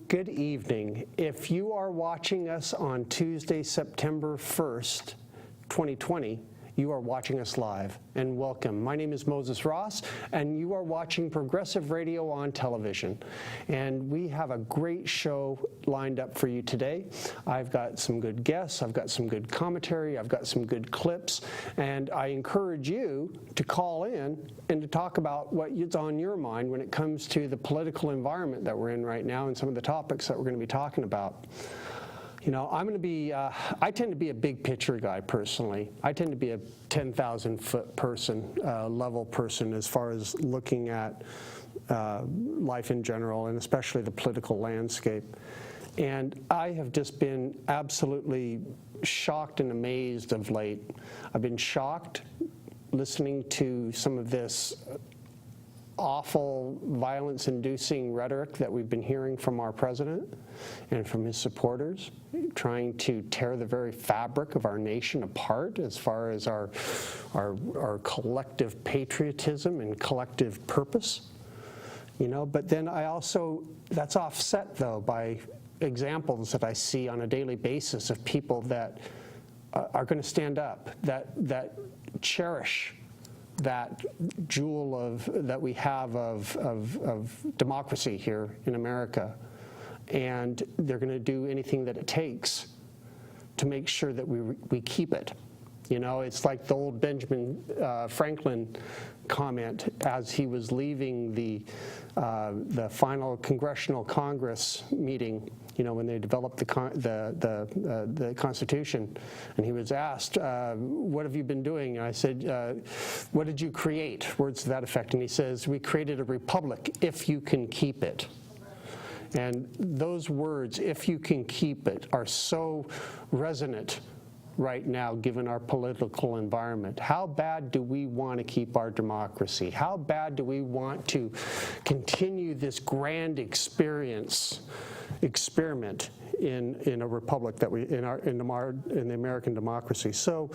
Good evening. If you are watching us on Tuesday, September 1st, 2020, you are watching us live, and welcome. My name is Moses Ross, and you are watching Progressive Radio on television. And we have a great show lined up for you today. I've got some good guests, I've got some good commentary, I've got some good clips, and I encourage you to call in and to talk about what is on your mind when it comes to the political environment that we're in right now and some of the topics that we're going to be talking about. You know, I tend to be a big picture guy personally. I tend to be a 10,000-foot person, level person as far as looking at life in general and especially the political landscape. And I have just been absolutely shocked and amazed of late. I've been shocked listening to some of this awful violence-inducing rhetoric that we've been hearing from our president and from his supporters, trying to tear the very fabric of our nation apart as far as our collective patriotism and collective purpose. You know, but then that's offset though by examples that I see on a daily basis of people that are going to stand up, that cherish that jewel that we have of democracy here in America, and they're going to do anything that it takes to make sure that we keep it. You know, it's like the old Benjamin Franklin comment as he was leaving the final Congressional Congress meeting. You know, when they developed the Constitution, and he was asked, "What have you been doing?" And I said, "What did you create?" Words to that effect. And he says, "We created a republic if you can keep it." And those words, "if you can keep it," are so resonant right now, given our political environment. How bad do we want to keep our democracy? How bad do we want to continue this grand experiment in a republic that in the American democracy? So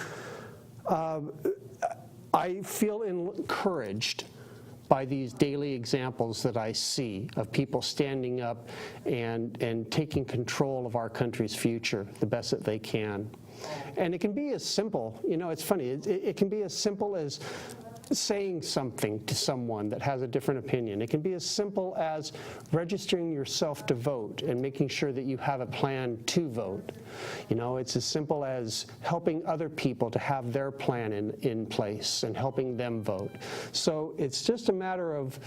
I feel encouraged by these daily examples that I see of people standing up and taking control of our country's future the best that they can. And it can be as simple, you know, it's funny, it can be as simple as saying something to someone that has a different opinion. It can be as simple as registering yourself to vote and making sure that you have a plan to vote. You know, it's as simple as helping other people to have their plan in place and helping them vote. So it's just a matter of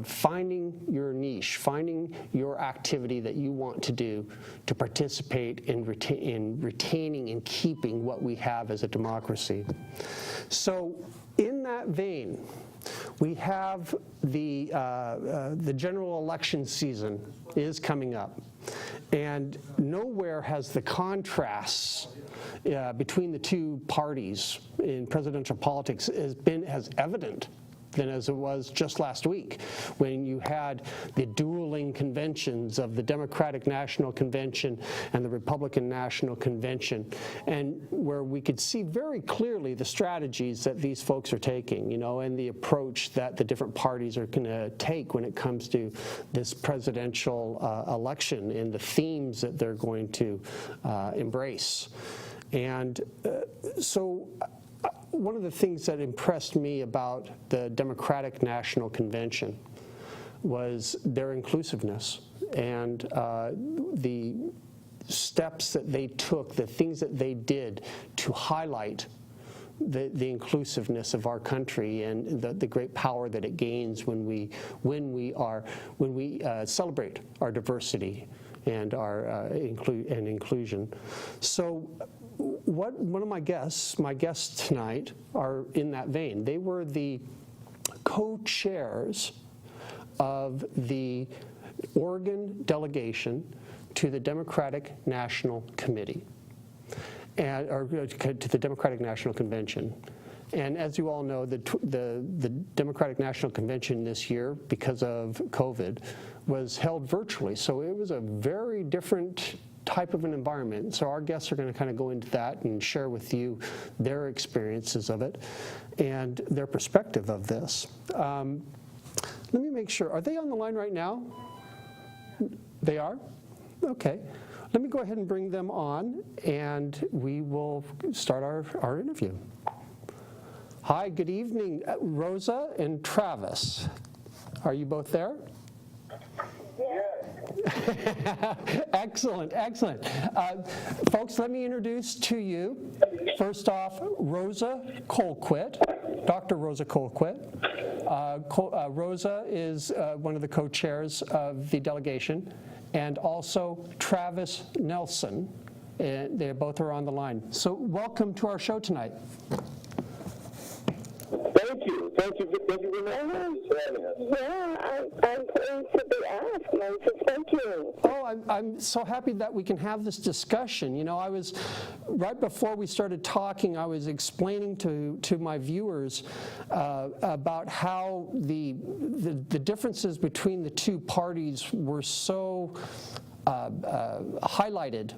finding your niche, finding your activity that you want to do to participate in retaining and keeping what we have as a democracy. So in that vein, we have the general election season is coming up, and nowhere has the contrasts between the two parties in presidential politics been as evident than as it was just last week, when you had the dueling conventions of the Democratic National Convention and the Republican National Convention, and where we could see very clearly the strategies that these folks are taking, you know, and the approach that the different parties are going to take when it comes to this presidential election and the themes that they're going to embrace. And so one of the things that impressed me about the Democratic National Convention was their inclusiveness and the steps that they took, the things that they did to highlight the inclusiveness of our country and the great power that it gains when we celebrate our diversity and our inclusion. So one of my guests tonight are in that vein. They were the co-chairs of the Oregon delegation to the Democratic National Committee, or to the Democratic National Convention. And as you all know, the Democratic National Convention this year, because of COVID, was held virtually. So it was a very different type of an environment. So our guests are going to kind of go into that and share with you their experiences of it and their perspective of this. Let me make sure. Are they on the line right now? They are? Okay. Let me go ahead and bring them on, and we will start our interview. Hi, good evening, Rosa and Travis. Are you both there? Excellent, excellent. Folks, let me introduce to you, first off, Rosa Colquitt, Dr. Rosa Colquitt. Rosa is one of the co-chairs of the delegation, and also Travis Nelson. They both are on the line. So welcome to our show tonight. Thank you. Thank you very much for having us. Yeah, I'm pleased to be asked, Moses. Thank you. Oh, I'm so happy that we can have this discussion. You know, right before we started talking, I was explaining to my viewers about how the differences between the two parties were so highlighted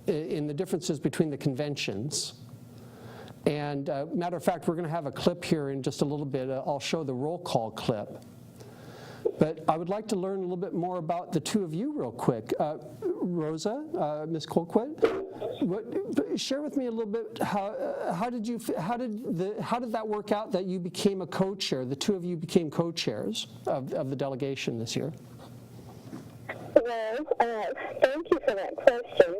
in the differences between the conventions. And matter of fact, we're going to have a clip here in just a little bit. I'll show the roll call clip. But I would like to learn a little bit more about the two of you real quick. Rosa, Ms. Colquitt, share with me a little bit how did that work out that you became a co-chair? The two of you became co-chairs of the delegation this year. Well, thank you for that question.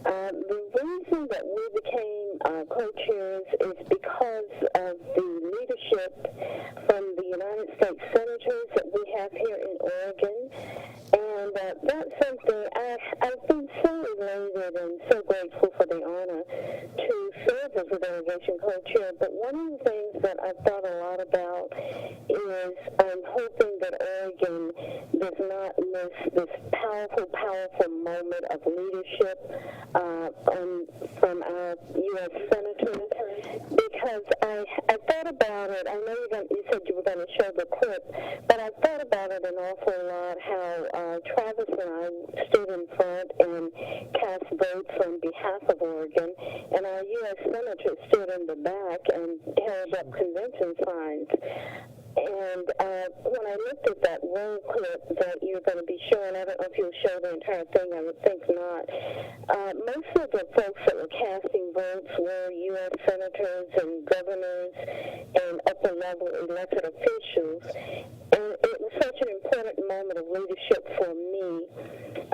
The reason that we became co-chairs is because of the leadership from the United States Senators that we have here in Oregon. And that's something I've been so elated and so grateful for the honor to serve as a delegation co-chair. But one of the things that I've thought a lot about is I'm hoping that Oregon does not miss this powerful moment of leadership from our U.S. senators, because I thought about it. I know you said you were going to show the clip, but I thought about it an awful lot, how Travis and I stood in front and cast votes on behalf of Oregon, and our U.S. senators stood in the back and held up convention signs. And when I looked at that roll clip that you're going to be showing, I don't know if you'll show the entire thing, I would think not. Most of the folks that were casting votes were U.S. senators and governors and upper-level elected officials. And it was such an important moment of leadership for me.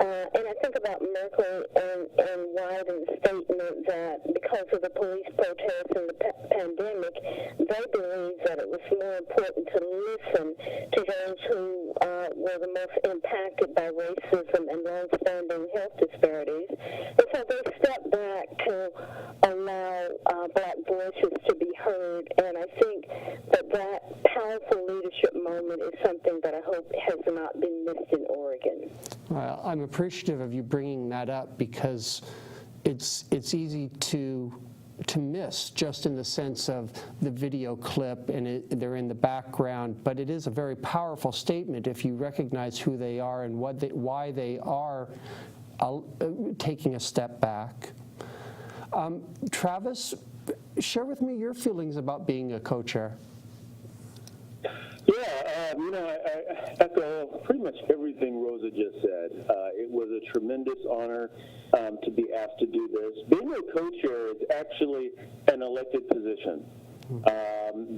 And I think about Merkel and Wyden's statement that because of the police protests and the pandemic, they believed that it was more important to listen to those who were the most impacted by racism and long-standing health disparities. And so they stepped back to allow black voices to be heard. And I think that powerful leadership moment is something that I hope has not been missed in Oregon. Well, I'm appreciative of you bringing that up, because it's easy to miss, just in the sense of the video clip and they're in the background, but it is a very powerful statement if you recognize who they are and why they are taking a step back. Travis, share with me your feelings about being a co-chair. Yeah, I echo pretty much everything Rosa just said. It was a tremendous honor to be asked to do this. Being a co-chair is actually an elected position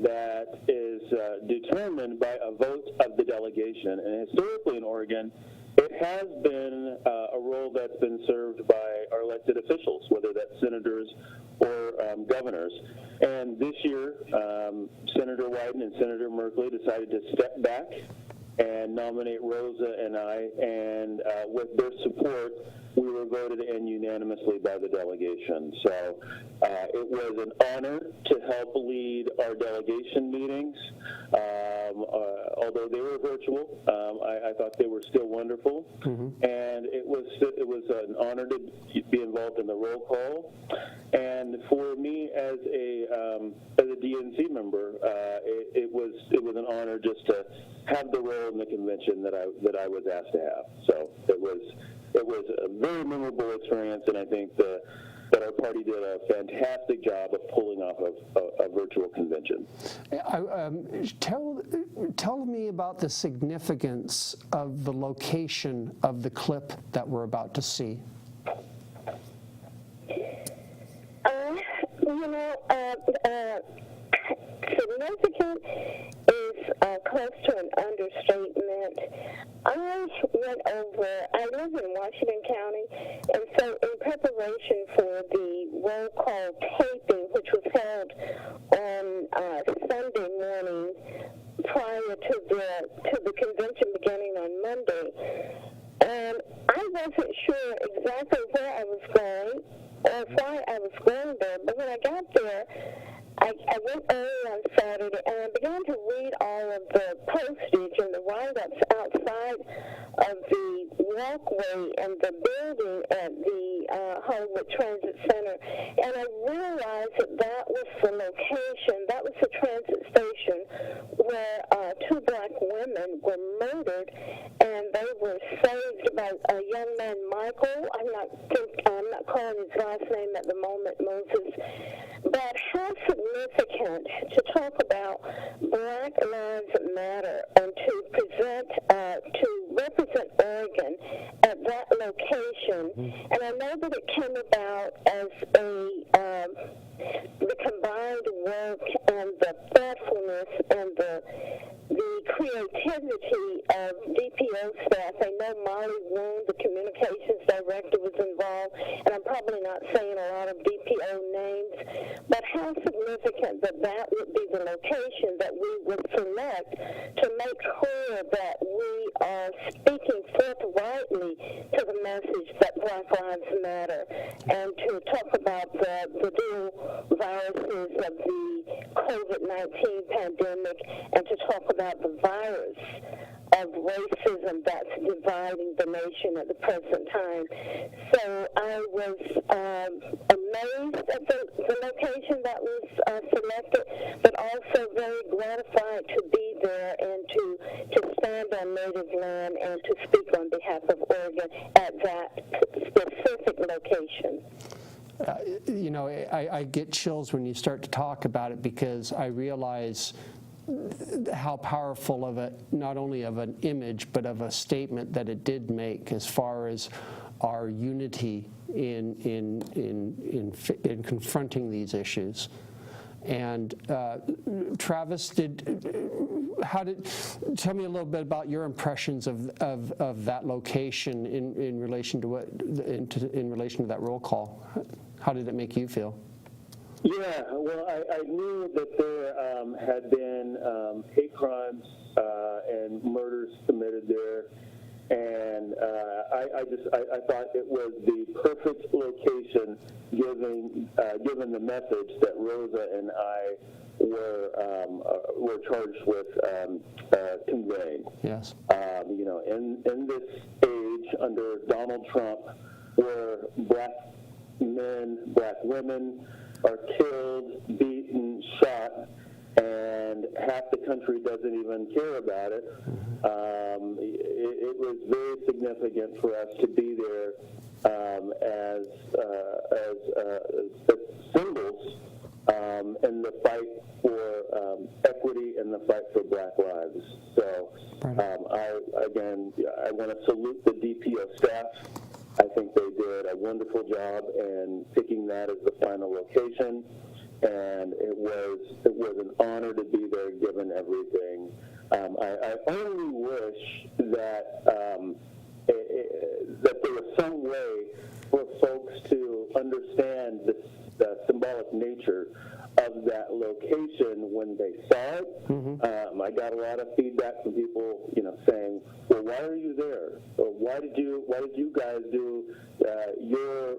that is determined by a vote of the delegation. And historically in Oregon, it has been a role that's been served by our elected officials, whether that's senators or governors. And this year, Senator Wyden and Senator Merkley decided to step back and nominate Rosa and I, and with their support, we were voted in unanimously by the delegation. So it was an honor to help lead our delegation meetings. Although they were virtual, I thought they were still wonderful. Mm-hmm. And it was an honor to be involved in the roll call. And for me as a DNC member, it was an honor just to have the role in the convention that I was asked to have. So it was it was a very memorable experience, and I think that our party did a fantastic job of pulling off a virtual convention. Tell me about the significance of the location of the clip that we're about to see. Significant is close to an understatement. I live in Washington County, and so in preparation for the roll call taping, which was held on Sunday morning prior to the convention beginning on Monday, I wasn't sure exactly where I was going or why I was going there, but when I got there, I went early on Saturday, and I began to read all of the postage and the write-ups outside of the walkway and the building at the Hollywood Transit Center, and I realized that was the location, that was the transit station where two black women were murdered, and they were saved by a young man, Michael. I'm not calling his last name at the moment, Moses. But how significant to talk about Black Lives Matter and to represent Oregon at that location. And I know that it came about as the combined work and the thoughtfulness and the creativity of DPO staff. I know Molly Woon, the communications director, was involved, and I'm probably not saying a lot of DPO names, but how significant that would be the location that we would select to make clear that we are speaking forthrightly to the message that Black Lives Matter, and to talk about the dual viruses of the COVID-19 pandemic, and to talk about the virus of racism that's dividing the nation at the present time. So I was amazed at the location that was selected, but also very gratified to be there and to stand on native land and to speak on behalf of Oregon at that specific location. I get chills when you start to talk about it, because I realize how powerful of not only of an image, but of a statement that it did make as far as our unity in confronting these issues. And Travis, tell me a little bit about your impressions of that location in relation to in relation to that roll call. How did it make you feel? Yeah, well, I knew that there had been hate crimes and murders committed there, and I thought it was the perfect location, given the message that Rosa and I were charged with conveying. Yes. In this age under Donald Trump, where black men, black women are killed, beaten, shot, and half the country doesn't even care about it. It was very significant for us to be there as symbols in the fight for equity and the fight for Black lives. So I want to salute the DPO staff. I think they did a wonderful job in picking that as the final location, and it was an honor to be there, given everything. I only wish that that there was some way for folks to understand the symbolic nature of that location when they saw it. I got a lot of feedback from people, saying, "Well, why are you there? Or why did you guys do your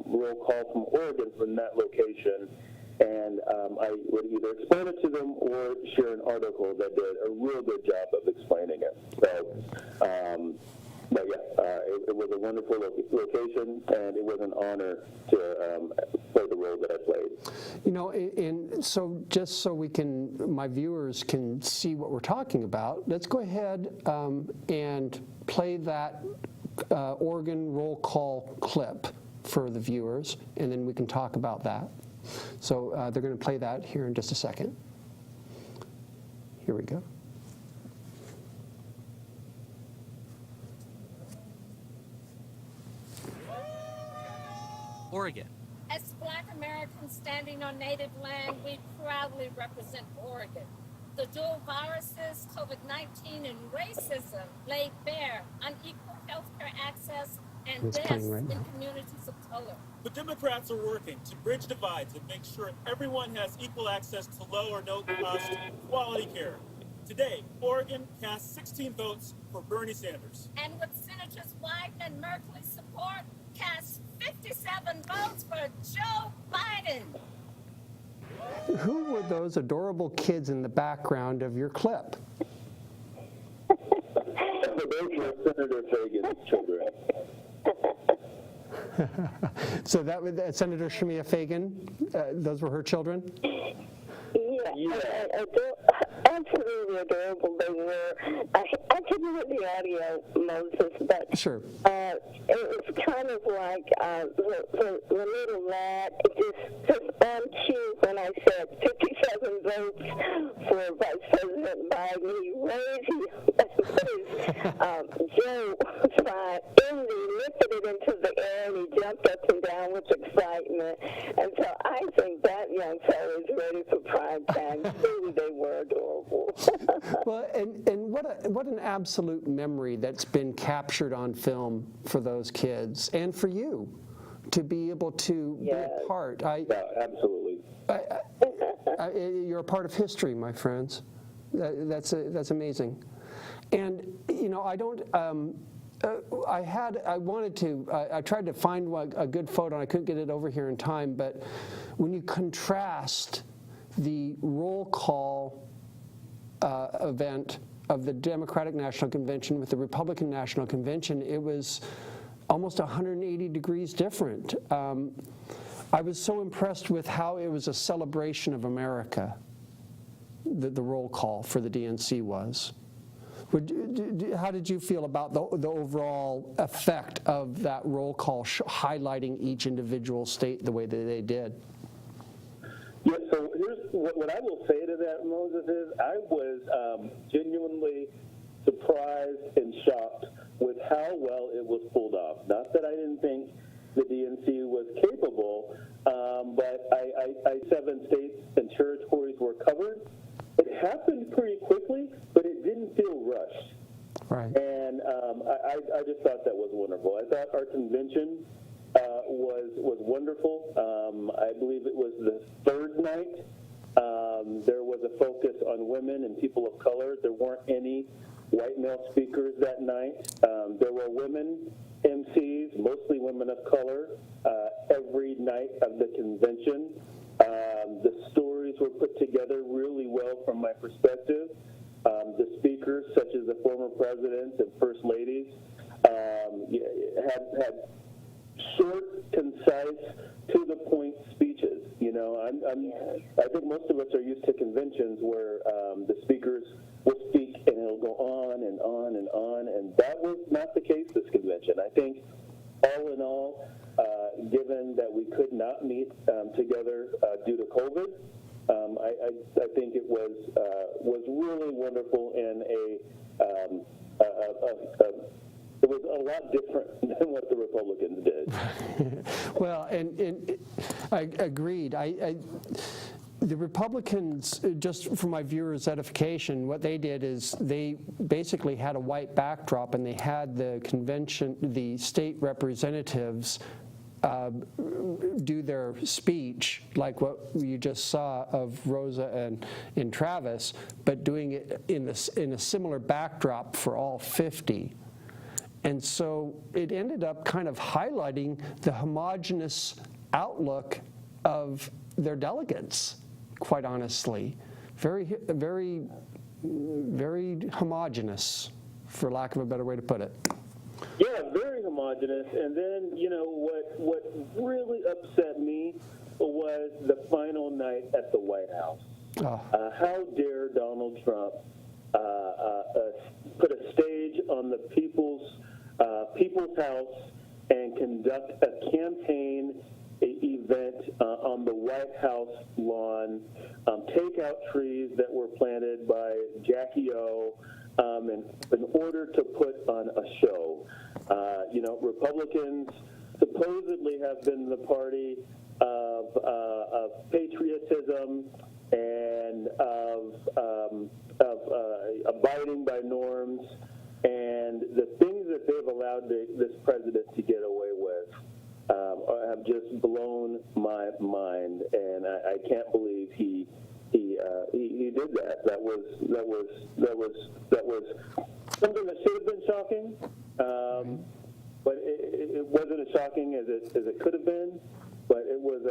roll call from Oregon from that location?" And I would either explain it to them or share an article that did a real good job of explaining it. So, but yeah, it was a wonderful location, and it was an honor to play the role that I played. And so just so my viewers can see what we're talking about, let's go ahead and play that Oregon roll call clip for the viewers, and then we can talk about that. So they're going to play that here in just a second. Here we go. Oregon. As Black Americans standing on Native land, we proudly represent Oregon. The dual viruses, COVID-19 and racism, laid bare unequal healthcare access and It's deaths playing right in now. communities of color. The Democrats are working to bridge divides and make sure everyone has equal access to low or no cost quality care. Today, Oregon cast 16 votes for Bernie Sanders. And with Senators Wyden and Merkley's support, cast 57 votes for Joe Biden. Who were those adorable kids in the background of your clip? Those were Senator Fagan's children. So that was Senator Shemia Fagan, those were her children? Yeah. Absolutely adorable they were. I couldn't get the audio, Moses, but Sure. it was kind of like the little lad just on cue when I said 57 votes for Vice President Biden. He raised his Joe sign and he lifted it into the air and he jumped up and down with excitement. And so I think that young fellow is ready for prime time. Really, they were adorable. Well, and what an absolute memory that's been captured on film for those kids and for you to be able to be a part. Yeah, absolutely. You're a part of history, my friends. That's amazing. And you know, I don't. I tried to find a good photo, and I couldn't get it over here in time. But when you contrast the roll call event of the Democratic National Convention with the Republican National Convention, it was almost 180 degrees different. I was so impressed with how it was a celebration of America, the roll call for the DNC was. How did you feel about the overall effect of that roll call highlighting each individual state the way that they did? Yeah, so here's what I will say to that, Moses, is I was genuinely surprised and shocked with how well it was pulled off. Not that I didn't think the DNC was capable, but 7 states and territories were covered. It happened pretty quickly, but it didn't feel rushed. Right. And I just thought that was wonderful. I thought our convention was wonderful. I believe it was the third night. There was a focus on women and people of color. There weren't any white male speakers that night. There were women MCs, mostly women of color, every night of the convention. The stories were put together really well from my perspective. The speakers, such as the former presidents and first ladies, had short, concise, to-the-point speeches. You know, I think most of us are used to conventions where the speakers will speak and it'll go on and on and on, and that was not the case this convention. I think, all in all, given that we could not meet together due to COVID, I think it was really wonderful and it was a lot different than what the Republicans did. Well, and I agreed. The Republicans, just for my viewers' edification, what they did is they basically had a white backdrop and they had the convention, the state representatives do their speech, like what you just saw of Rosa and Travis, but doing it in a similar backdrop for all 50. And so it ended up kind of highlighting the homogeneous outlook of their delegates, quite honestly. Very, very, very homogeneous, for lack of a better way to put it. Yeah, very homogenous. And then, you know, what really upset me was the final night at the White House. Oh. How dare Donald Trump put a stage on the people's People's House and conduct a campaign event on the White House lawn, take out trees that were planted by Jackie O, in order to put on a show. Republicans supposedly have been the party of patriotism and of abiding by norms, and the things that they've allowed this president to get away with have just blown my mind, and I can't believe he did that. That was something that should have been shocking, but it wasn't as shocking as it could have been. But it was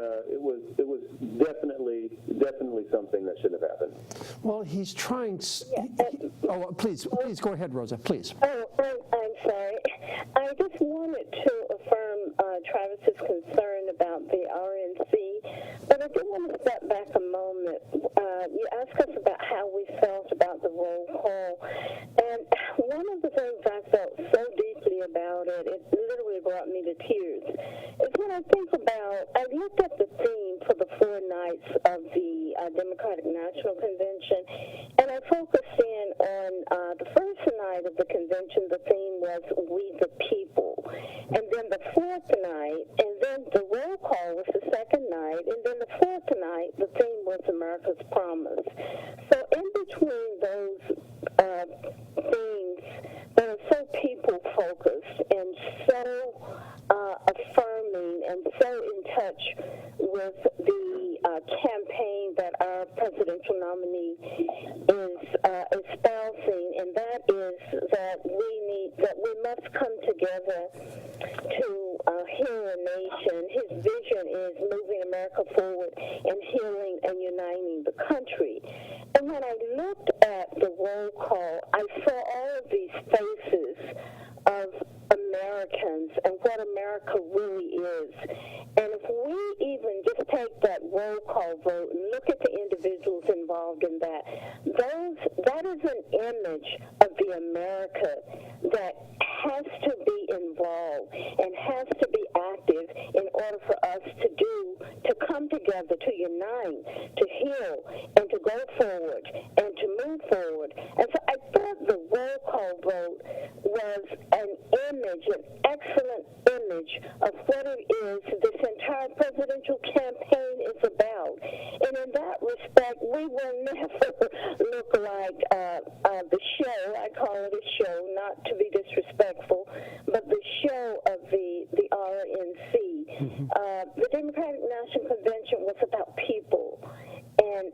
definitely something that should have happened. Well, he's trying. Please go ahead, Rosa. Please. Oh, I'm sorry. I just wanted to affirm Travis's concern about the RNC, but I do want to step back a moment. You asked us about how we felt about the roll call, and one of the things I felt so deeply about it literally brought me to tears, is when I think about, I looked at the theme for the 4 nights of the Democratic National Convention, and I focused in on the first night of the convention. The theme was "We the People," and then the 4th night, and then the roll call was the 2nd night, and then the 4th night, the theme was America's Promise. So in between those themes that are so people-focused and so affirming and so in touch with the campaign that our presidential nominee is espousing, and that is that we must come together to heal a nation. His vision is moving America forward and healing and uniting the country. And when I looked at the roll call, I saw all of these faces of Americans and what America really is. And if we even just take that roll call vote and look at the individuals involved in that, that is an image of the America that has to be involved and has to be active in order for us to come together, to unite, to heal, and to go forward, and to move forward. And so I thought the roll call vote was an image, an excellent image of what it is this entire presidential campaign is about. And in that respect, we will never look like the show, I call it a show, not to be disrespectful, but the show of the RNC. The Democratic National Convention was about people and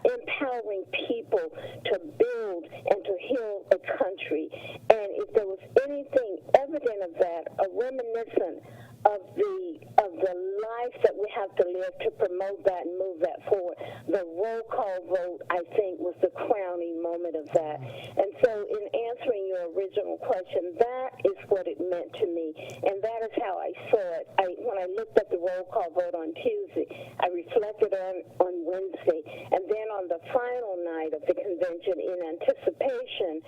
empowering people to build and to heal a country. And if there was anything evident of that, a reminiscent of the life that we have to live to promote that and move that forward, the roll call vote, I think, was the crowning moment of that. And so in answering your original question, that is what it meant to me, and that is how I saw it. When I looked at the roll call vote on Tuesday, I reflected on Wednesday, and then on the final night of the convention, in anticipation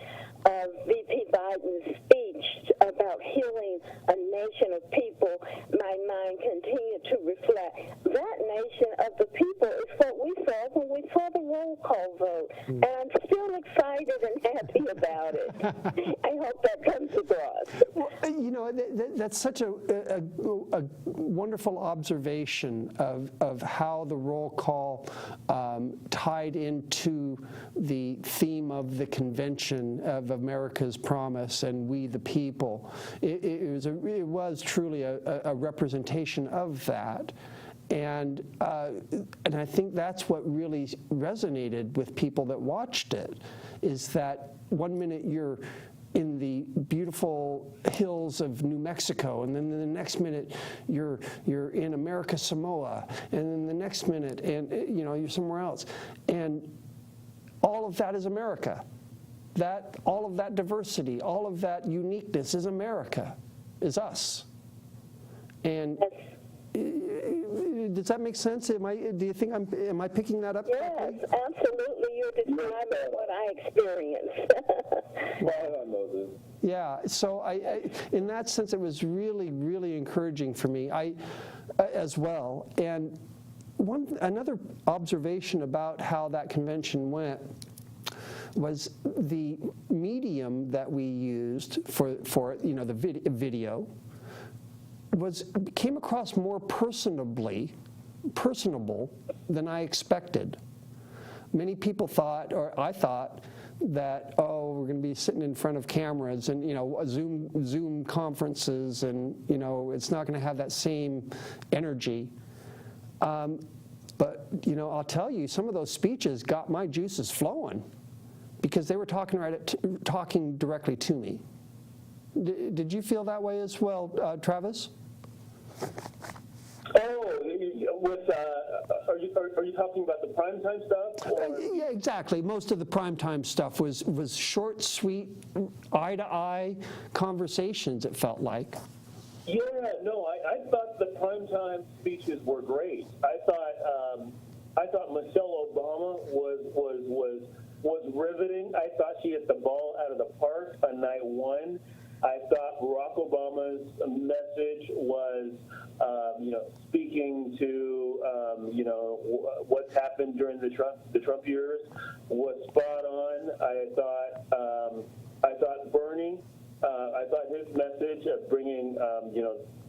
of VP Biden's speech about healing a nation of people, my mind continued to reflect. That nation of the people is what we saw when we saw the roll call vote, and I'm still excited and happy about it. I hope that comes across. Well, that's such a wonderful observation of how the roll call tied into the theme of the convention of America's Promise and We the People. It was truly a representation of that. And I think that's what really resonated with people that watched it, is that one minute you're in the beautiful hills of New Mexico, and then the next minute you're in America Samoa, and then the next minute you're somewhere else, and all of that is America. All of that diversity, all of that uniqueness is America, is us, and it Does that make sense? Do you think am I picking that up correctly? Yes, absolutely. You're describing what I experienced. Right on, Moses. Yeah, so in that sense, it was really, really encouraging for me as well. And another observation about how that convention went was the medium that we used for the video came across more personable than I expected. Many people thought, or I thought, that, we're going to be sitting in front of cameras and, Zoom conferences and, it's not going to have that same energy. But, I'll tell you, some of those speeches got my juices flowing because they were talking directly to me. Did you feel that way as well, Travis? Are you talking about the primetime stuff? Yeah, exactly. Most of the primetime stuff was short, sweet, eye-to-eye conversations, it felt like. Yeah, no, I thought the primetime speeches were great. I thought Michelle Obama was riveting. I thought she hit the ball out of the park on night one. I thought Barack Obama's message was, speaking to, what's happened during the Trump years was spot on. I thought Bernie, I thought his message of bringing,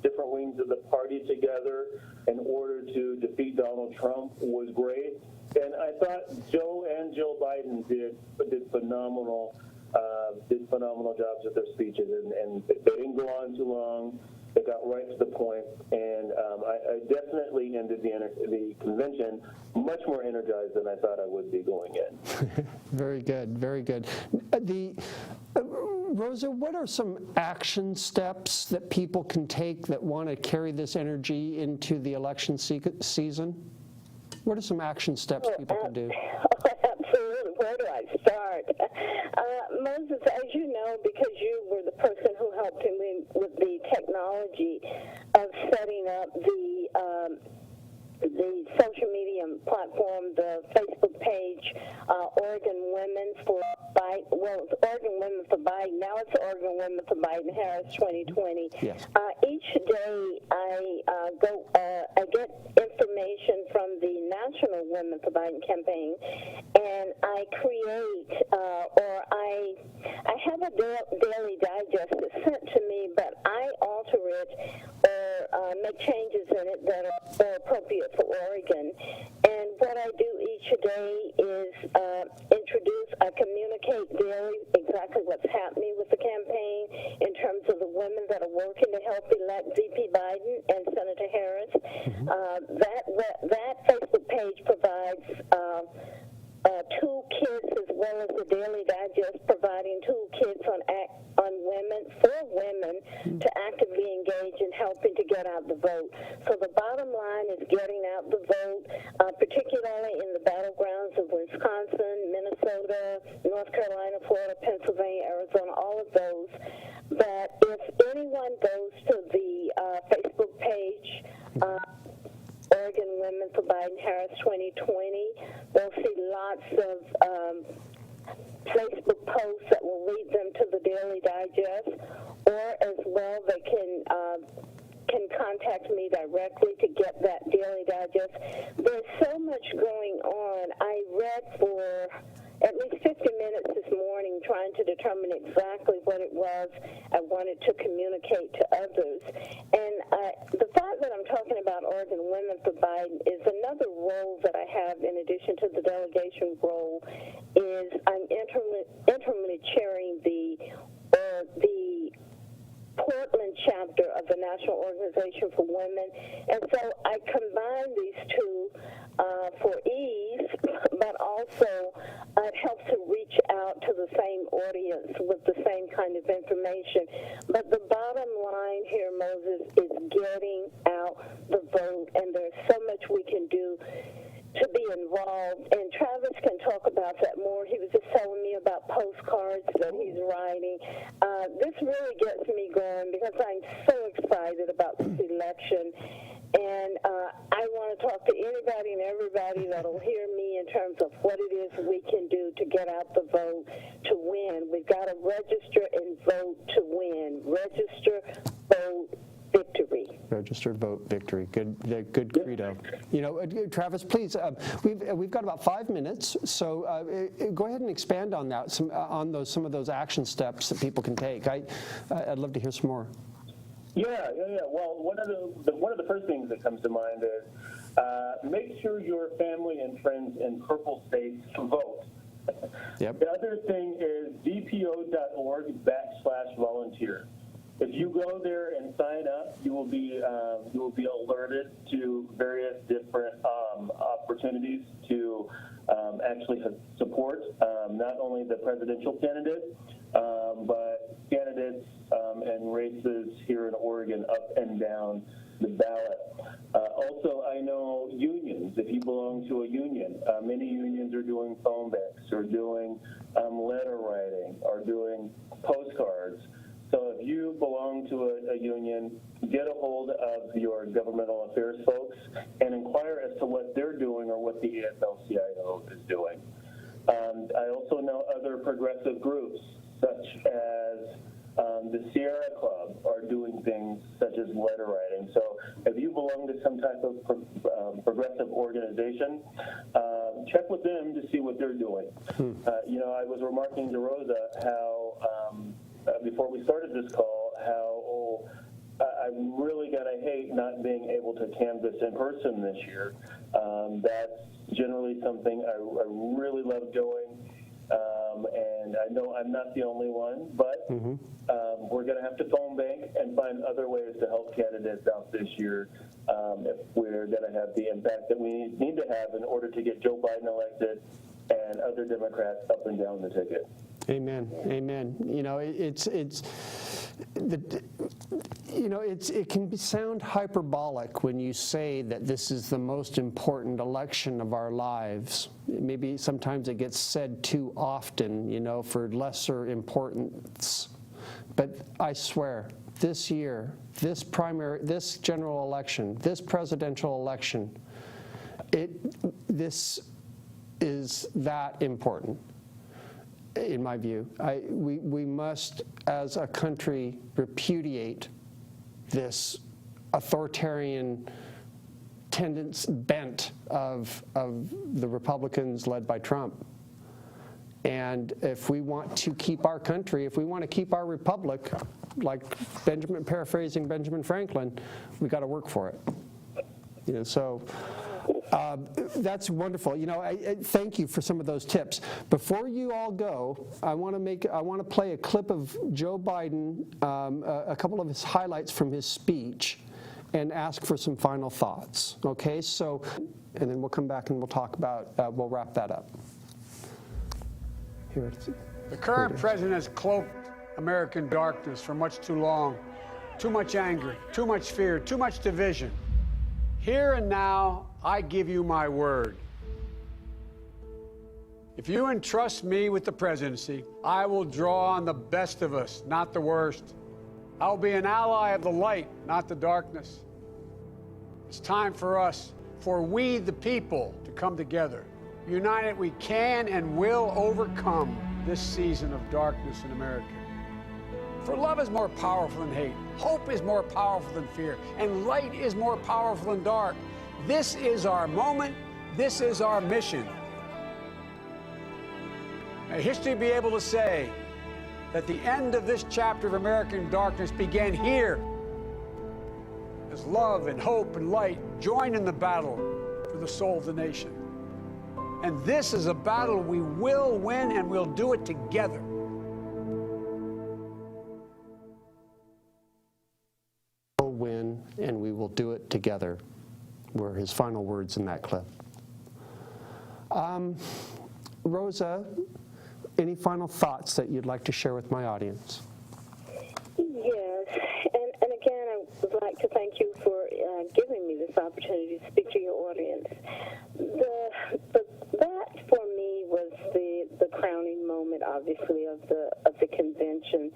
different wings of the party together in order to defeat Donald Trump was great. And I thought Joe and Joe Biden did phenomenal jobs with their speeches, and they didn't go on too long. They got right to the point, and I definitely ended the convention much more energized than I thought I would be going in. Very good, very good. Rosa, what are some action steps that people can take that want to carry this energy into the election season? What are some action steps people can do? Absolutely. Where do I start? Moses, as you know, because you were the person who helped me with the technology of setting up the social media platform, the Facebook page, Oregon Women for Biden. Well, it's Oregon Women for Biden. Now it's Oregon Women for Biden-Harris 2020. Yes. Each day I get information from the National Women for Biden campaign, and I create or I have a daily digest that's sent to me, but I alter it or make changes in it that are appropriate for Oregon. And what I do each day is communicate daily exactly what's happening with the campaign in terms of the women that are working to help elect VP Biden and Senator Harris. That Facebook page provides toolkits as well as the Daily Digest providing toolkits on women, for women to actively engage in helping to get out the vote. So the bottom line is getting out the vote, particularly in the battlegrounds of Wisconsin, Minnesota, North Carolina, Florida, Pennsylvania, Arizona, all of those. But if anyone goes to the Facebook page, Oregon Women for Biden-Harris 2020, they'll see lots of Facebook posts that will lead them to the Daily Digest, or as well they can contact me directly to get that Daily Digest. There's so much going on. I read for at least 50 minutes this morning trying to determine exactly what it was I wanted to communicate to others. And the fact that I'm talking about Oregon Women for Biden is another role that I have in addition to the delegation role is I'm interimly chairing the Portland chapter of the National Organization for Women. And so I combine these two for ease, but also it helps to reach out to the same audience with the same kind of information. But the bottom line here, Moses, is getting out the vote, and there's so much we can do to be involved, and Travis can talk about that more. He was just telling me about postcards that he's writing. This really gets me going because I'm so excited about this election, And I want to talk to anybody and everybody that'll hear me in terms of what it is we can do to get out the vote to win. We've got to register and vote to win. Register, vote, victory. Register, vote, victory. Good credo. You know, Travis, please. We've got about 5 minutes, so go ahead and expand on that. Some of those action steps that people can take. I'd love to hear some more. Yeah. Well, one of the first things that comes to mind is make sure your family and friends in purple states vote. Yep. The other thing is dpo.org/volunteer. If you go there and sign up, you will be alerted to various different opportunities to actually support not only the presidential candidate, but candidates and races here in Oregon up and down the ballot. Also, I know unions. If you belong to a union, many unions are doing phone banks, or doing letter writing, or doing postcards. So if you belong to a union, get a hold of your governmental affairs folks and inquire as to what they're doing or what the AFL-CIO is doing. I also know other progressive groups, such as the Sierra Club, are doing things such as letter writing. So if you belong to some type of progressive organization, check with them to see what they're doing. You know, I was remarking to Rosa how, before we started this call, how I really gotta hate not being able to canvass in person this year. That's generally something I really love doing. And I know I'm not the only one, but we're going to have to phone bank and find other ways to help candidates out this year if we're going to have the impact that we need to have in order to get Joe Biden elected and other Democrats up and down the ticket. Amen. Amen. You know, it can sound hyperbolic when you say that this is the most important election of our lives. Maybe sometimes it gets said too often, you know, for lesser importance. But I swear, this year, this general election, this presidential election, this is that important. In my view, we must, as a country, repudiate this authoritarian bent of the Republicans led by Trump. And if we want to keep our country, if we want to keep our republic, like paraphrasing Benjamin Franklin, we got to work for it. You know, so. That's wonderful. You know, I thank you for some of those tips. Before you all go, I want to play a clip of Joe Biden, a couple of his highlights from his speech, and ask for some final thoughts. Okay, so, and then we'll come back and we'll talk about. We'll wrap that up. Here it is. The current president has cloaked American darkness for much too long. Too much anger, too much fear, too much division. Here and now, I give you my word. If you entrust me with the presidency, I will draw on the best of us, not the worst. I'll be an ally of the light, not the darkness. It's time for us, for we the people, to come together. United, we can and will overcome this season of darkness in America. For love is more powerful than hate, hope is more powerful than fear, and light is more powerful than dark. This is our moment, this is our mission. May history be able to say that the end of this chapter of American darkness began here, as love and hope and light join in the battle for the soul of the nation. And this is a battle we will win, and we'll do it together. We'll win, and we will do it together, were his final words in that clip. Rosa, any final thoughts that you'd like to share with my audience? Yes, and again, I would like to thank you for giving me this opportunity to speak to your audience. That for me was the crowning moment, obviously, of the convention.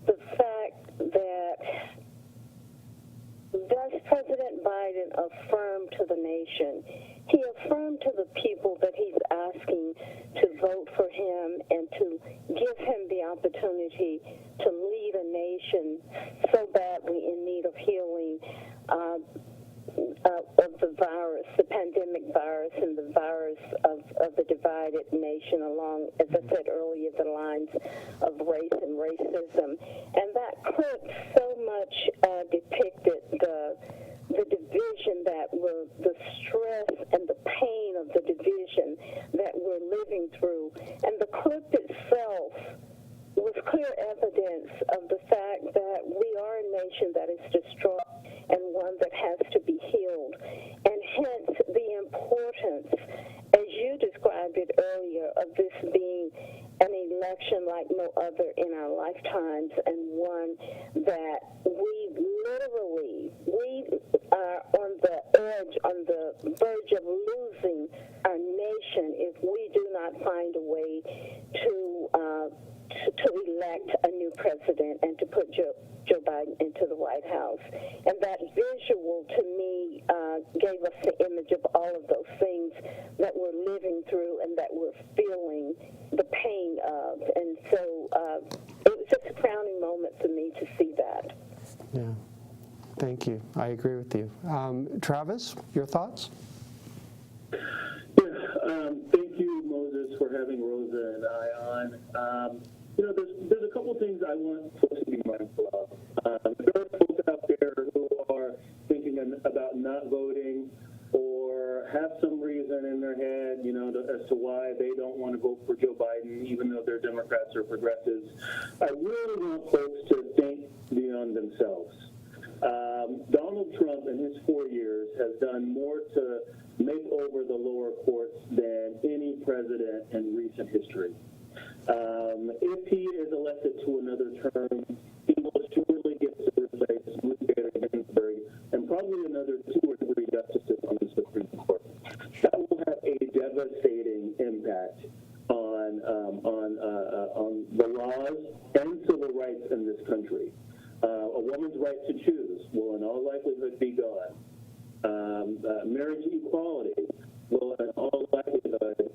The fact that Vice President Biden affirmed to the nation. He affirmed to the people that he's asking to vote for him and to give him the opportunity to lead a nation so badly in need of healing of the virus, the pandemic virus, and the virus of the divided nation along, as I said earlier, the lines of race and racism. And that clip so much depicted the division the stress and the pain of the division that we're living through. And the clip itself was clear evidence of the fact that we are a nation that is distraught and one that has to be healed. And hence the importance, as you described it earlier, of this being an election like no other in our lifetimes, and one that we are on the edge, on the verge of losing our nation if we do not find a way to elect a new president and to put Joe Biden into the White House. And that visual, to me, gave us the image of all of those things that we're living through and that we're feeling the pain of. And so it was just a crowning moment for me to see that. Yeah, thank you. I agree with you. Travis, your thoughts? Yeah, thank you, Moses, for having Rosa and I on. There's a couple things I want folks to be mindful of. There are folks out there who are thinking about not voting or have some reason in their head, as to why they don't want to vote for Joe Biden, even though they're Democrats or progressives. I really want folks to think beyond themselves. Donald Trump in his 4 years has done more to make over the lower courts than any president in recent history. If he is elected to another term, he will surely get to replace Ruth Bader Ginsburg and probably another 2 or 3 justices on the Supreme Court. That will have a devastating impact on the laws and civil rights in this country. A woman's right to choose will in all likelihood be gone. Marriage equality will in all likelihood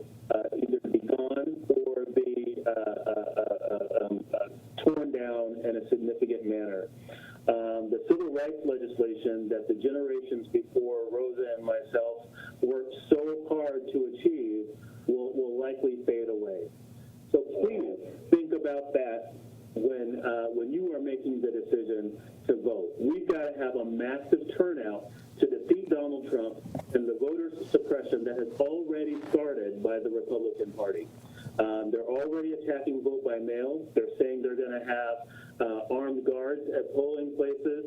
either be gone or be torn down in a significant manner. The civil rights legislation that the generations before Rosa and myself worked so hard to achieve will likely fade away. So please think about that when you are making the decision to vote. We've got to have a massive turnout to defeat Donald Trump and the voter suppression that has already started by the Republican Party. They're already attacking vote by mail. They're saying they're going to have armed guards at polling places.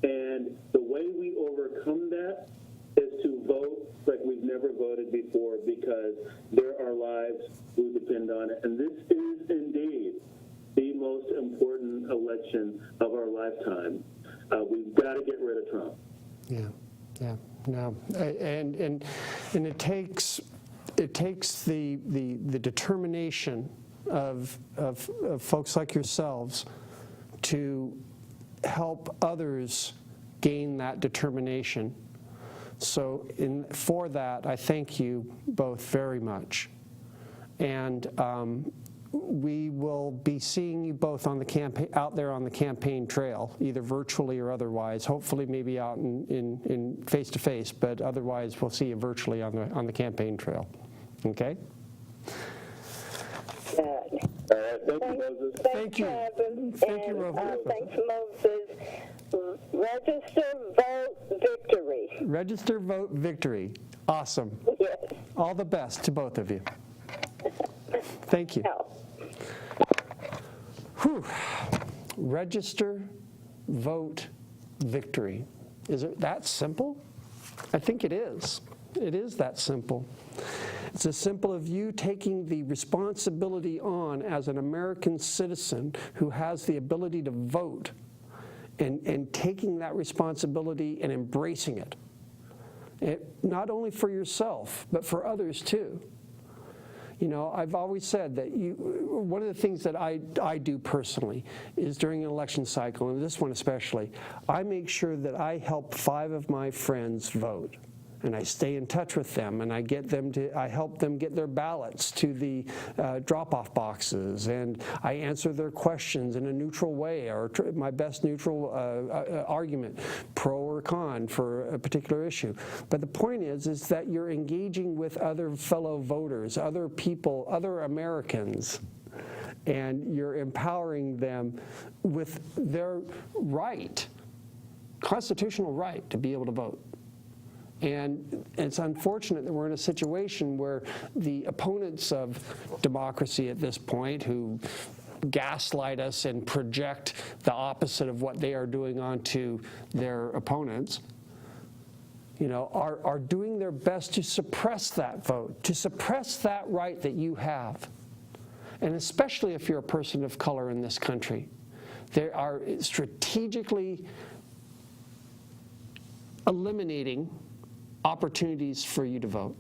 And the way we overcome that is to vote like we've never voted before, because there are lives who depend on it. And this is indeed the most important election of our lifetime. We've got to get rid of Trump. Yeah, no, and it takes the determination of folks like yourselves to help others gain that determination. So for that, I thank you both very much. And we will be seeing you both on the out there on the campaign trail, either virtually or otherwise. Hopefully, maybe out in face to face, but otherwise, we'll see you virtually on the campaign trail. Okay. Thank you, Moses. Thank you. Thank you, Rosa. Thanks, Moses. Register, vote, victory. Register, vote, victory. Awesome. Yes. All the best to both of you. Thank you. Whew. Register, vote, victory. Is it that simple? I think it is. It is that simple. It's as simple as you taking the responsibility on as an American citizen who has the ability to vote and taking that responsibility and embracing it. Not only for yourself, but for others too. You know, I've always said that one of the things that I do personally is during an election cycle, and this one especially, I make sure that I help 5 of my friends vote. And I stay in touch with them, and I help them get their ballots to the drop-off boxes, and I answer their questions in a neutral way, or my best neutral argument, pro or con for a particular issue. But the point is that you're engaging with other fellow voters, other people, other Americans, and you're empowering them with their right, constitutional right, to be able to vote. And it's unfortunate that we're in a situation where the opponents of democracy at this point, who gaslight us and project the opposite of what they are doing onto their opponents, you know, are doing their best to suppress that vote, to suppress that right that you have. And especially if you're a person of color in this country, they are strategically eliminating opportunities for you to vote.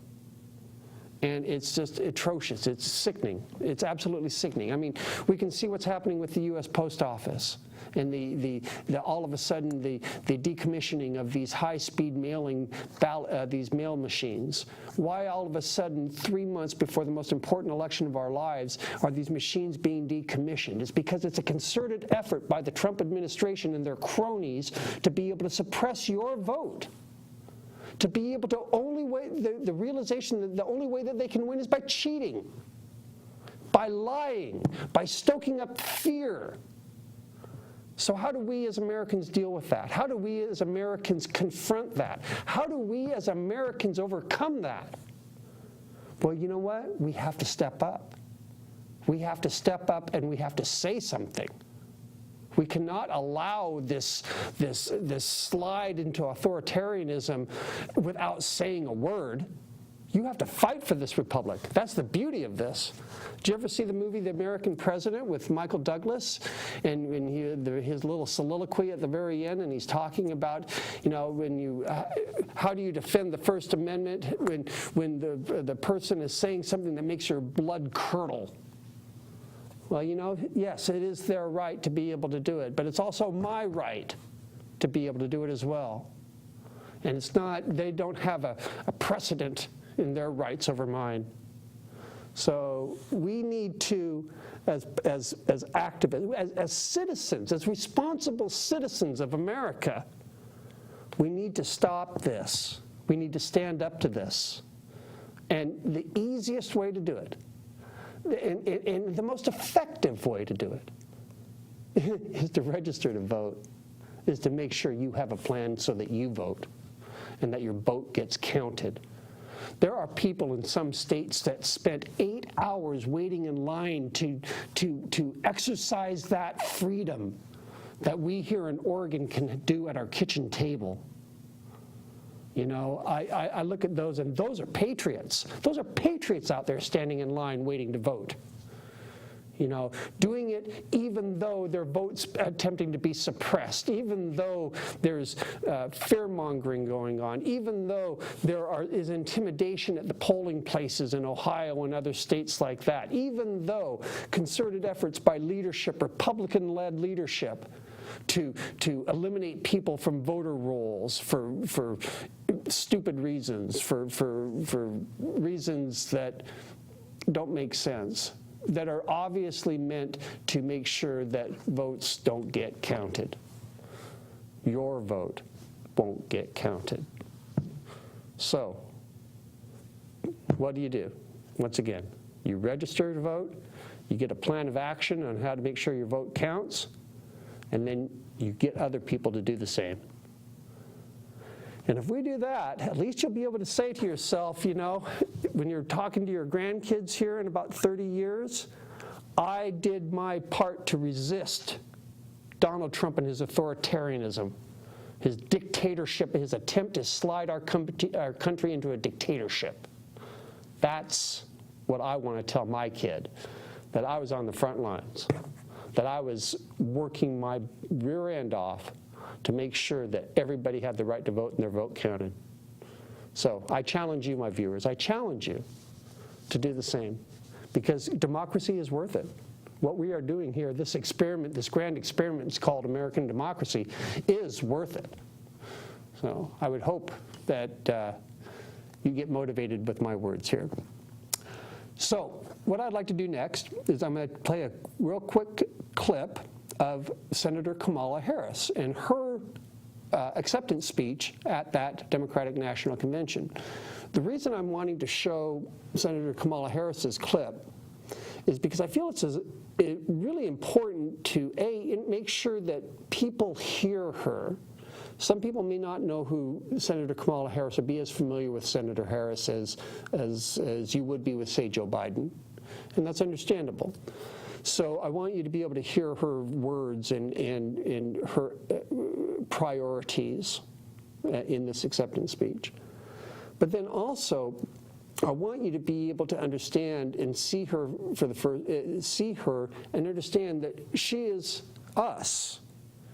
And it's just atrocious. It's sickening. It's absolutely sickening. I mean, we can see what's happening with the U.S. Post Office and the all of a sudden the decommissioning of these high-speed mailing these mail machines. Why all of a sudden, 3 months before the most important election of our lives, are these machines being decommissioned? It's because it's a concerted effort by the Trump administration and their cronies to be able to suppress your vote. To be able to the realization that the only way that they can win is by cheating, by lying, by stoking up fear. So how do we as Americans deal with that? How do we as Americans confront that? How do we as Americans overcome that? Well, you know what? We have to step up. We have to step up, and we have to say something. We cannot allow this slide into authoritarianism without saying a word. You have to fight for this republic. That's the beauty of this. Did you ever see the movie The American President with Michael Douglas? And his little soliloquy at the very end, and he's talking about, you know, how do you defend the First Amendment when the person is saying something that makes your blood curdle? Well, you know, yes, it is their right to be able to do it, but it's also my right to be able to do it as well. And it's not, they don't have a precedent in their rights over mine. So we need to, as activists, as citizens, as responsible citizens of America, we need to stop this. We need to stand up to this. And the easiest way to do it, and the most effective way to do it is to register to vote, is to make sure you have a plan so that you vote and that your vote gets counted. There are people in some states that spent 8 hours waiting in line to exercise that freedom that we here in Oregon can do at our kitchen table. You know, I look at those, and those are patriots. Those are patriots out there standing in line waiting to vote. You know, doing it even though their vote's attempting to be suppressed, even though there's fear-mongering going on, even though there is intimidation at the polling places in Ohio and other states like that, even though concerted efforts by leadership, Republican-led leadership, to eliminate people from voter rolls for stupid reasons, for reasons that don't make sense, that are obviously meant to make sure that votes don't get counted. Your vote won't get counted. So, what do? Once again, you register to vote, you get a plan of action on how to make sure your vote counts, and then you get other people to do the same. And if we do that, at least you'll be able to say to yourself, you know, when you're talking to your grandkids here in about 30 years, I did my part to resist Donald Trump and his authoritarianism, his dictatorship, his attempt to slide our country into a dictatorship. That's what I want to tell my kid, that I was on the front lines, that I was working my rear end off to make sure that everybody had the right to vote and their vote counted. So I challenge you, my viewers, I challenge you to do the same. because democracy is worth it. What we are doing here, this experiment, this grand experiment is called American democracy, is worth it. So I would hope that you get motivated with my words here. So what I'd like to do next is I'm going to play a real quick clip of Senator Kamala Harris and her acceptance speech at that Democratic National Convention. The reason I'm wanting to show Senator Kamala Harris's clip is because I feel it's really important to, make sure that people hear her. Some people may not know who Senator Kamala Harris or be as familiar with Senator Harris as you would be with, say, Joe Biden, and that's understandable. So I want you to be able to hear her words and her priorities in this acceptance speech. But then also, I want you to be able to understand and see her see her and understand that she is us.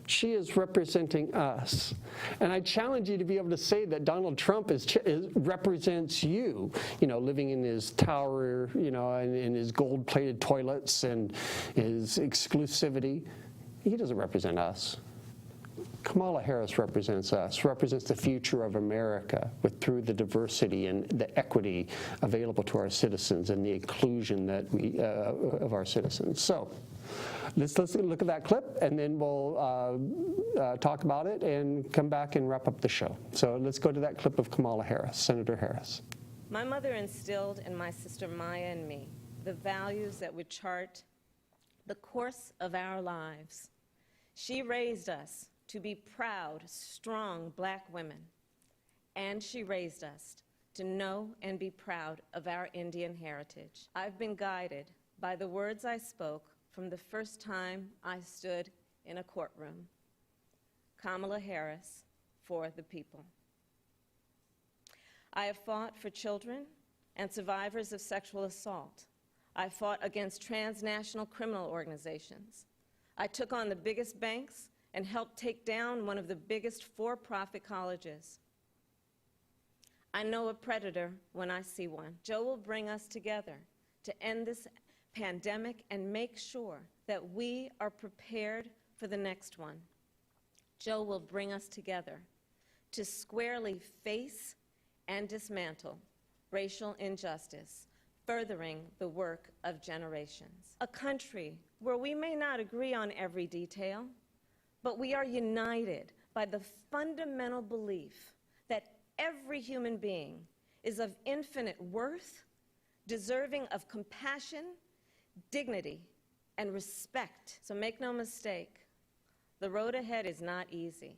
She is representing us. And I challenge you to be able to say that Donald Trump represents you, living in his tower, and in his gold-plated toilets and his exclusivity. He doesn't represent us. Kamala Harris represents us, represents the future of America through the diversity and the equity available to our citizens and the inclusion that of our citizens. So let's look at that clip, and then we'll talk about it and come back and wrap up the show. So let's go to that clip of Kamala Harris, Senator Harris. My mother instilled in my sister Maya and me the values that would chart the course of our lives. She raised us to be proud, strong Black women, and she raised us to know and be proud of our Indian heritage. I've been guided by the words I spoke from the first time I stood in a courtroom. Kamala Harris, for the people. I have fought for children and survivors of sexual assault. I fought against transnational criminal organizations. I took on the biggest banks and helped take down one of the biggest for-profit colleges. I know a predator when I see one. Joe will bring us together to end this pandemic and make sure that we are prepared for the next one. Joe will bring us together to squarely face and dismantle racial injustice, furthering the work of generations. A country where we may not agree on every detail, but we are united by the fundamental belief that every human being is of infinite worth, deserving of compassion, dignity, and respect. So make no mistake, the road ahead is not easy.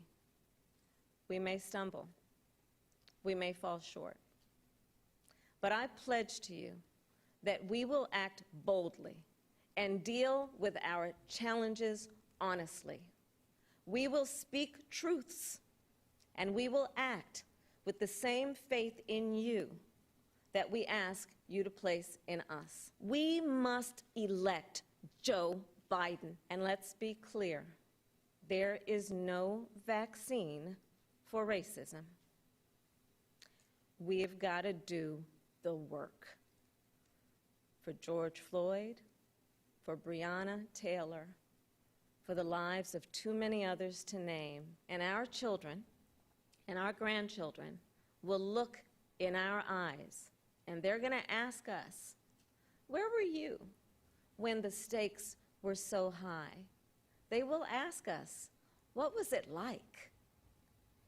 We may stumble. We may fall short. But I pledge to you that we will act boldly and deal with our challenges honestly. We will speak truths, and we will act with the same faith in you that we ask you to place in us. We must elect Joe Biden. And let's be clear, there is no vaccine for racism. We've got to do the work. For George Floyd, for Breonna Taylor, for the lives of too many others to name. And our children and our grandchildren will look in our eyes, and they're going to ask us, where were you when the stakes were so high? They will ask us, what was it like?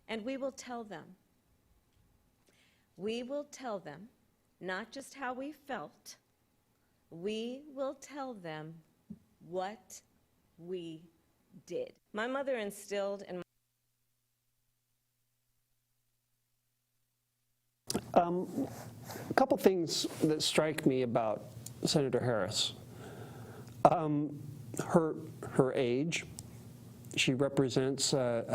And we will tell them. We will tell them not just how we felt, we will tell them what we did. My mother instilled in A couple things that strike me about Senator Harris. Her age. She represents the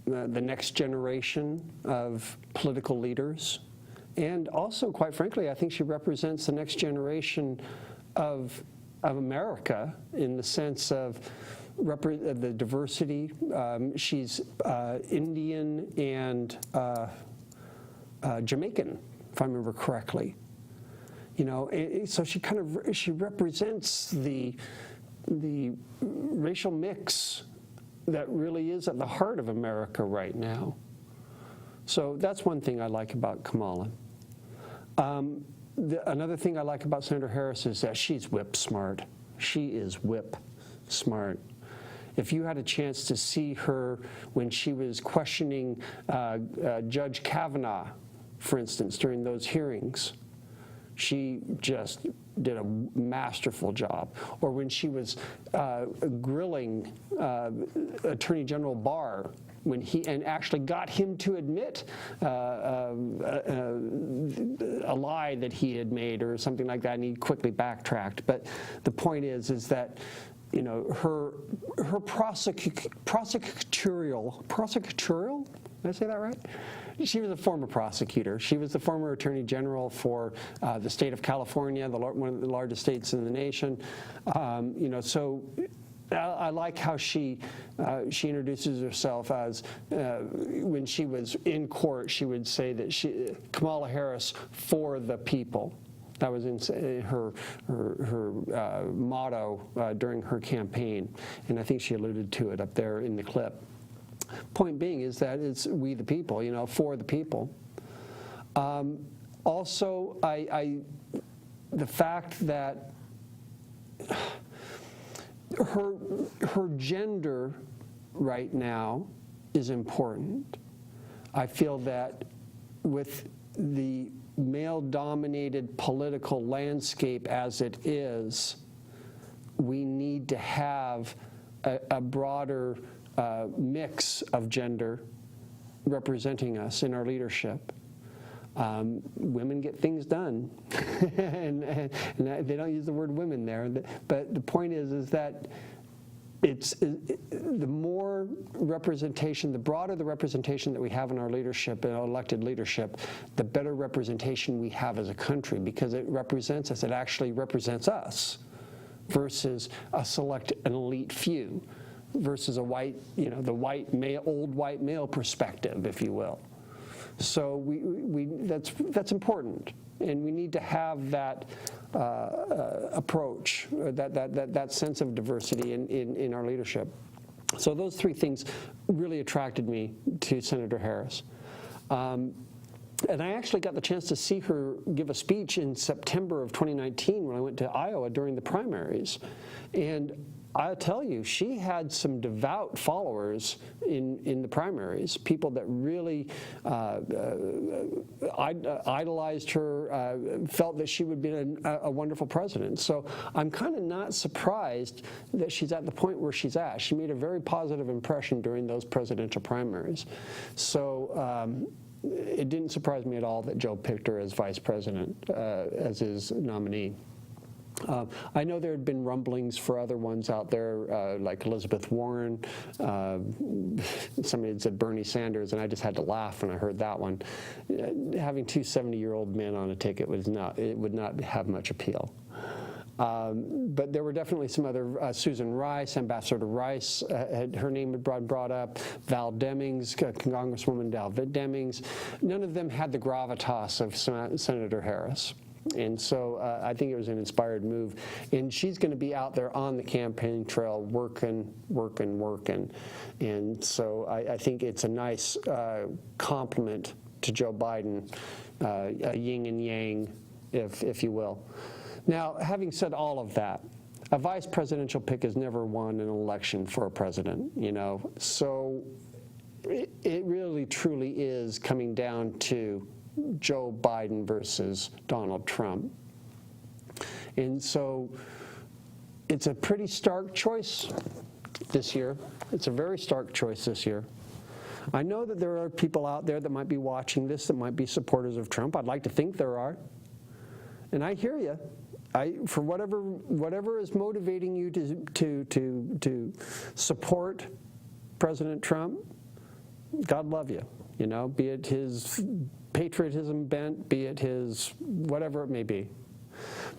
next generation of political leaders. And also, quite frankly, I think she represents the next generation of America in the sense of the diversity. She's Indian and Jamaican, if I remember correctly. You know, so she represents the racial mix that really is at the heart of America right now. So that's one thing I like about Kamala. Another thing I like about Senator Harris is that she's whip smart. She is whip smart. If you had a chance to see her when she was questioning Judge Kavanaugh, for instance, during those hearings, she just did a masterful job. Or when she was grilling Attorney General Barr, when and actually got him to admit a lie that he had made or something like that, and he quickly backtracked. But the point is that, you know, her prosecutorial, did I say that right? She was a former prosecutor. She was the former Attorney General for the state of California, one of the largest states in the nation. You know, so I like how she introduces herself as, when she was in court, she would say that Kamala Harris for the people. That was in her motto during her campaign, and I think she alluded to it up there in the clip. Point being is that it's we the people, you know, for the people. Also, the fact that her gender right now is important. I feel that with the male-dominated political landscape as it is, we need to have a broader mix of gender representing us in our leadership. Women get things done, and they don't use the word women there. But the point is that the more representation, the broader the representation that we have in our leadership, in our elected leadership, the better representation we have as a country, because it represents us. It actually represents us versus an elite few, versus a white, you know, the white male, old white male perspective, if you will. So that's important, and we need to have that approach, that sense of diversity in our leadership. So those three things really attracted me to Senator Harris. And I actually got the chance to see her give a speech in September of 2019 when I went to Iowa during the primaries. And I'll tell you, she had some devout followers in the primaries, people that really idolized her, felt that she would be a wonderful president. So I'm kind of not surprised that she's at the point where she's at. She made a very positive impression during those presidential primaries. So it didn't surprise me at all that Joe picked her as vice president, as his nominee. I know there had been rumblings for other ones out there, like Elizabeth Warren. Somebody had said Bernie Sanders, and I just had to laugh when I heard that one. Having two 70-year-old men on a ticket would not have much appeal. But there were definitely some other, Susan Rice, Ambassador Rice, her name had brought up, Val Demings, Congresswoman Val Demings. None of them had the gravitas of Senator Harris. And so I think it was an inspired move. And she's going to be out there on the campaign trail working. And so I think it's a nice compliment to Joe Biden, a yin and yang, if you will. Now, having said all of that, a vice presidential pick has never won an election for a president, you know. So it really, truly is coming down to Joe Biden versus Donald Trump. And so it's a pretty stark choice this year. It's a very stark choice this year. I know that there are people out there that might be watching this that might be supporters of Trump. I'd like to think there are. And I hear you. For whatever is motivating you to support President Trump, God love you. You know, be it his patriotism bent, be it his whatever it may be.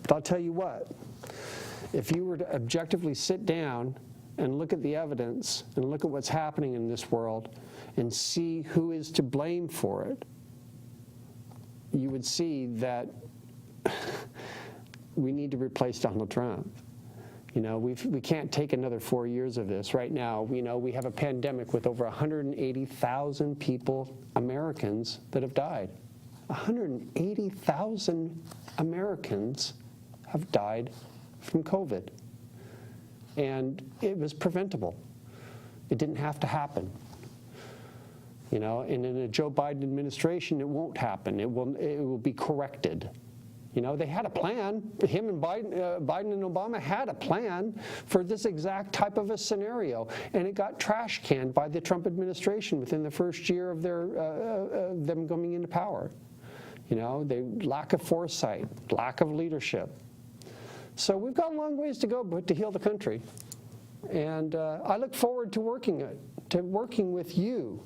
But I'll tell you what, if you were to objectively sit down and look at the evidence and look at what's happening in this world and see who is to blame for it, you would see that we need to replace Donald Trump. You know, we can't take another 4 years of this. Right now, you know, we have a pandemic with over 180,000 people, Americans, that have died. 180,000 Americans have died from COVID. And it was preventable. It didn't have to happen. You know, and in a Joe Biden administration, it won't happen. It will be corrected. You know, they had a plan. Him and Biden and Obama had a plan for this exact type of a scenario, and it got trash canned by the Trump administration within the first year of them coming into power. You know, the lack of foresight, lack of leadership. So we've got a long ways to go to heal the country, and I look forward to working with you.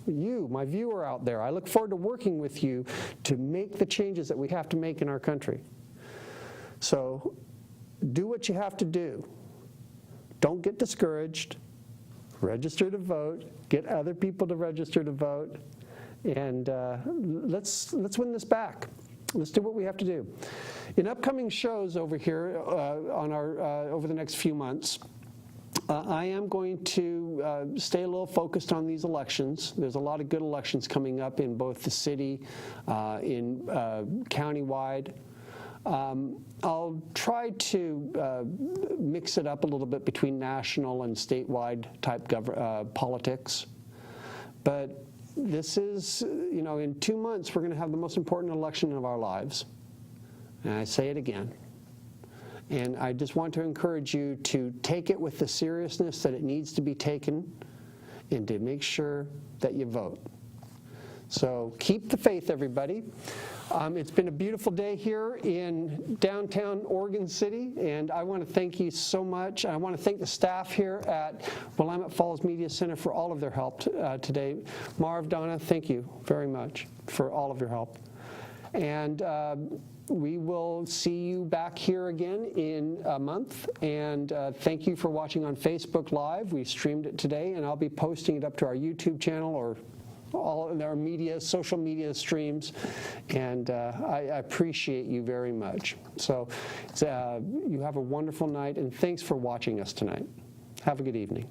You, my viewer out there, I look forward to working with you to make the changes that we have to make in our country. So do what you have to do. Don't get discouraged. Register to vote. Get other people to register to vote. And let's win this back. Let's do what we have to do. In upcoming shows over here on our over the next few months, I am going to stay a little focused on these elections. There's a lot of good elections coming up in both the city, in countywide. I'll try to mix it up a little bit between national and statewide type politics. But this is, you know, in 2 months we're going to have the most important election of our lives. And I say it again. And I just want to encourage you to take it with the seriousness that it needs to be taken and to make sure that you vote. So keep the faith, everybody. It's been a beautiful day here in downtown Oregon City, and I want to thank you so much. I want to thank the staff here at Willamette Falls Media Center for all of their help today. Marv, Donna, thank you very much for all of your help. And we will see you back here again in a month. And thank you for watching on Facebook Live. We streamed it today, and I'll be posting it up to our YouTube channel or all of our social media streams. And I appreciate you very much. So you have a wonderful night, and thanks for watching us tonight. Have a good evening.